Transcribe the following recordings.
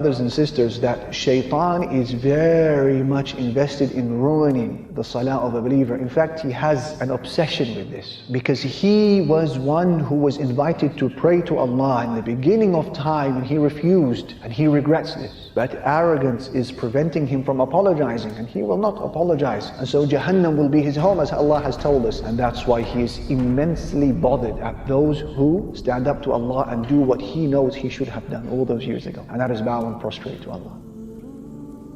Brothers and sisters, that Shaytan is very much invested in ruining the salah of a believer. In fact, he has an obsession with this, because he was one who was invited to pray to Allah in the beginning of time, and he refused, and he regrets this. But arrogance is preventing him from apologizing, and he will not apologize. And so Jahannam will be his home, as Allah has told us. And that's why he is immensely bothered at those who stand up to Allah and do what he knows he should have done all those years ago. And that is bow and prostrate to Allah.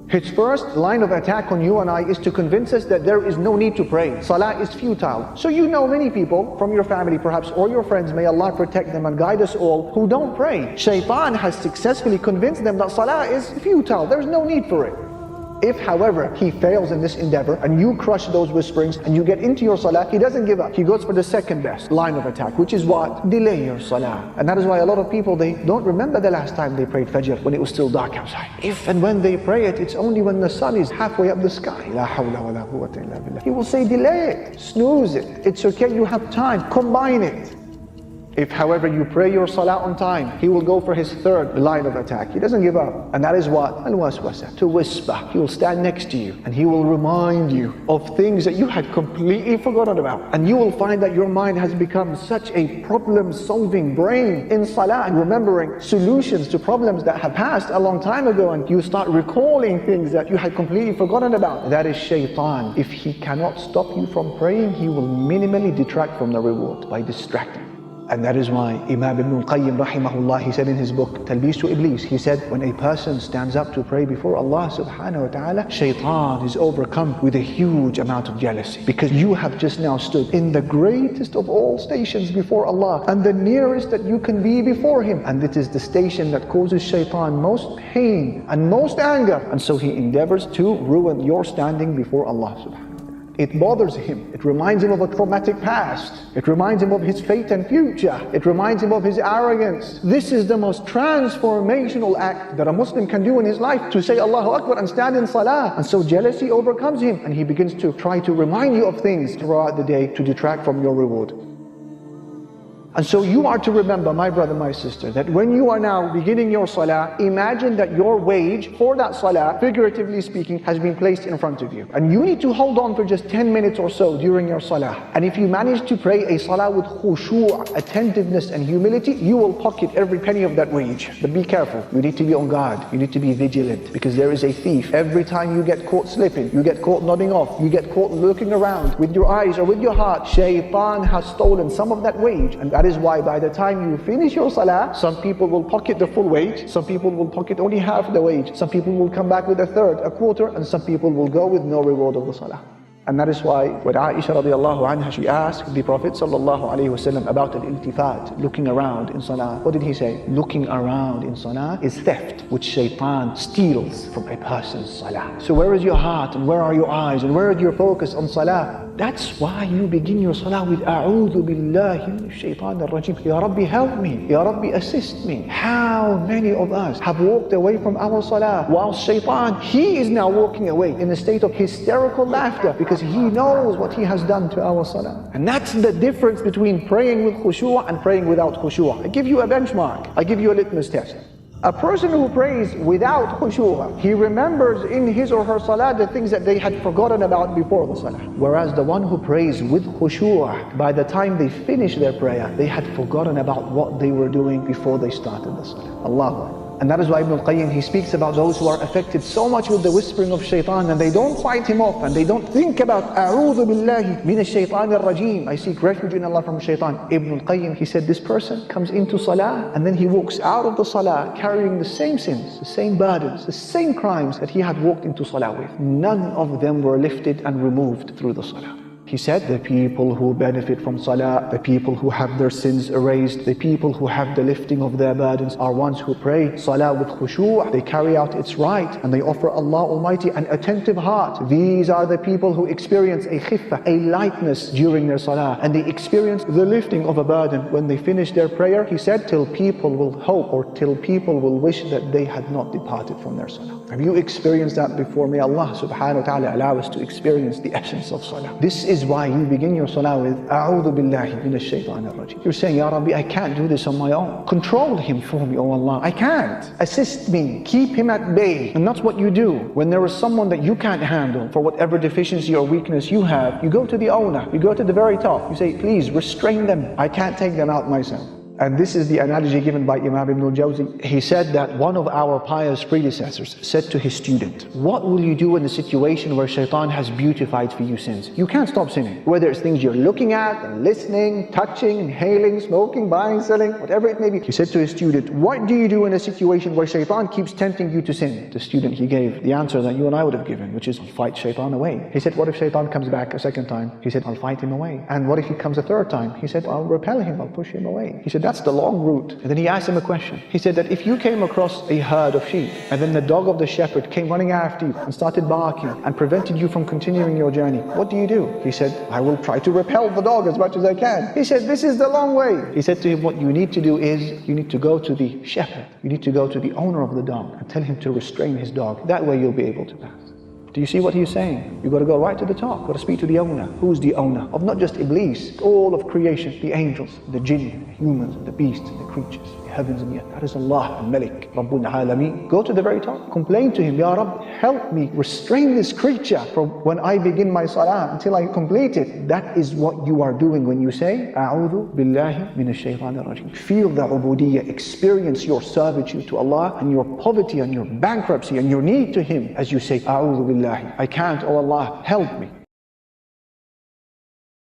His first line of attack on you and I is to convince us that there is no need to pray. Salah is futile. So you know many people from your family perhaps, or your friends, may Allah protect them and guide us all, who don't pray. Shaytan has successfully convinced them that salah is futile. There's no need for it. If, however, he fails in this endeavor and you crush those whisperings and you get into your salah, he doesn't give up. He goes for the second best line of attack, which is what? Delay your salah. And that is why a lot of people, they don't remember the last time they prayed Fajr when it was still dark outside. If and when they pray it, it's only when the sun is halfway up the sky. La hawla wa la quwwata illa billah. He will say delay it, snooze it. It's okay, you have time, combine it. If, however, you pray your salah on time, he will go for his third line of attack. He doesn't give up. And that is what? Al-waswasa, to whisper. He will stand next to you and he will remind you of things that you had completely forgotten about. And you will find that your mind has become such a problem-solving brain in salah, and remembering solutions to problems that have passed a long time ago, and you start recalling things that you had completely forgotten about. That is Shaytan. If he cannot stop you from praying, he will minimally detract from the reward by distracting. And that is why Imam Ibn al-Qayyim rahimahullah, he said in his book Talbis to Iblis, he said, when a person stands up to pray before Allah subhanahu wa ta'ala, Shaytan is overcome with a huge amount of jealousy, because you have just now stood in the greatest of all stations before Allah, and the nearest that you can be before Him, and it is the station that causes Shaytan most pain and most anger, and so he endeavors to ruin your standing before Allah subhanahu wa ta'ala. It bothers him. It reminds him of a traumatic past. It reminds him of his fate and future. It reminds him of his arrogance. This is the most transformational act that a Muslim can do in his life, to say Allahu Akbar and stand in salah. And so jealousy overcomes him, and he begins to try to remind you of things throughout the day to detract from your reward. And so you are to remember, my brother, my sister, that when you are now beginning your salah, imagine that your wage for that salah, figuratively speaking, has been placed in front of you. And you need to hold on for just 10 minutes or so during your salah. And if you manage to pray a salah with khushu', attentiveness and humility, you will pocket every penny of that wage. But be careful, you need to be on guard, you need to be vigilant, because there is a thief. Every time you get caught slipping, you get caught nodding off, you get caught looking around with your eyes or with your heart, Shaytan has stolen some of that wage. And that is why by the time you finish your salah, some people will pocket the full wage, some people will pocket only half the wage, some people will come back with a third, a quarter, and some people will go with no reward of the salah. And that is why when Aisha radiallahu anha, she asked the Prophet sallallahu alayhi wasallam about al-iltifat, looking around in salah. What did he say? Looking around in salah is theft, which Shaytan steals from a person's salah. So where is your heart, and where are your eyes, and where is your focus on salah? That's why you begin your salah with A'udhu billahi minash shaitanir rajim. Ya Rabbi, help me. Ya Rabbi, assist me. How many of us have walked away from our salah, while Shaytan, he is now walking away in a state of hysterical laughter, because he knows what he has done to our salah. And that's the difference between praying with khushu' and praying without khushu'. I give you a benchmark. I give you a litmus test. A person who prays without khushu', he remembers in his or her salah the things that they had forgotten about before the salah. Whereas the one who prays with khushu', by the time they finish their prayer, they had forgotten about what they were doing before they started the salah. Allahu Akbar. And that is why Ibn al-Qayyim, he speaks about those who are affected so much with the whispering of Shaytan, and they don't fight him off, and they don't think about A'udhu billahi minash shaitanir rajim, I seek refuge in Allah from Shaytan. Ibn al-Qayyim, he said, this person comes into salah, and then he walks out of the salah carrying the same sins, the same burdens, the same crimes that he had walked into salah with. None of them were lifted and removed through the salah. He said, the people who benefit from salah, the people who have their sins erased, the people who have the lifting of their burdens are ones who pray salah with khushu', they carry out its right, and they offer Allah Almighty an attentive heart. These are the people who experience a khiffah, a lightness during their salah, and they experience the lifting of a burden when they finish their prayer. He said, till people will hope, or till people will wish that they had not departed from their salah. Have you experienced that before? May Allah subhanahu wa ta'ala allow us to experience the essence of salah. This is is why you begin your salah with A'udhu billahi minash shaytanir rajim. You're saying, Ya Rabbi, I can't do this on my own. Control him for me, oh Allah. I can't. Assist me. Keep him at bay. And that's what you do. When there is someone that you can't handle for whatever deficiency or weakness you have, you go to the owner. You go to the very top. You say, please restrain them. I can't take them out myself. And this is the analogy given by Imam Ibn al-Jawzi. He said that one of our pious predecessors said to his student, what will you do in the situation where Shaytan has beautified for you sins? You can't stop sinning. Whether it's things you're looking at and listening, touching, inhaling, smoking, buying, selling, whatever it may be. He said to his student, what do you do in a situation where Shaytan keeps tempting you to sin? The student, he gave the answer that you and I would have given, which is fight Shaytan away. He said, what if Shaytan comes back a second time? He said, I'll fight him away. And what if he comes a third time? He said, I'll repel him, I'll push him away. He said, that's the long route. And then he asked him a question. He said that if you came across a herd of sheep and then the dog of the shepherd came running after you and started barking and prevented you from continuing your journey, what do you do? He said, I will try to repel the dog as much as I can. He said, this is the long way. He said to him, what you need to do is you need to go to the shepherd. You need to go to the owner of the dog and tell him to restrain his dog. That way you'll be able to pass. Do you see what he's saying? You've got to go right to the top. You've got to speak to the owner. Who's the owner? Of not just Iblis, all of creation, the angels, the jinn, the humans, the beasts, the creatures, the heavens and the earth. That is Allah, Al-Malik, Rabbul Alameen. Go to the very top. Complain to him, Ya Rabb, help me restrain this creature from when I begin my salah until I complete it. That is what you are doing when you say, A'udhu billahi minash shaytanir rajim. Feel the ubudiyyah, experience your servitude to Allah and your poverty and your bankruptcy and your need to Him as you say, A'udhu billahi. I can't, oh Allah, help me.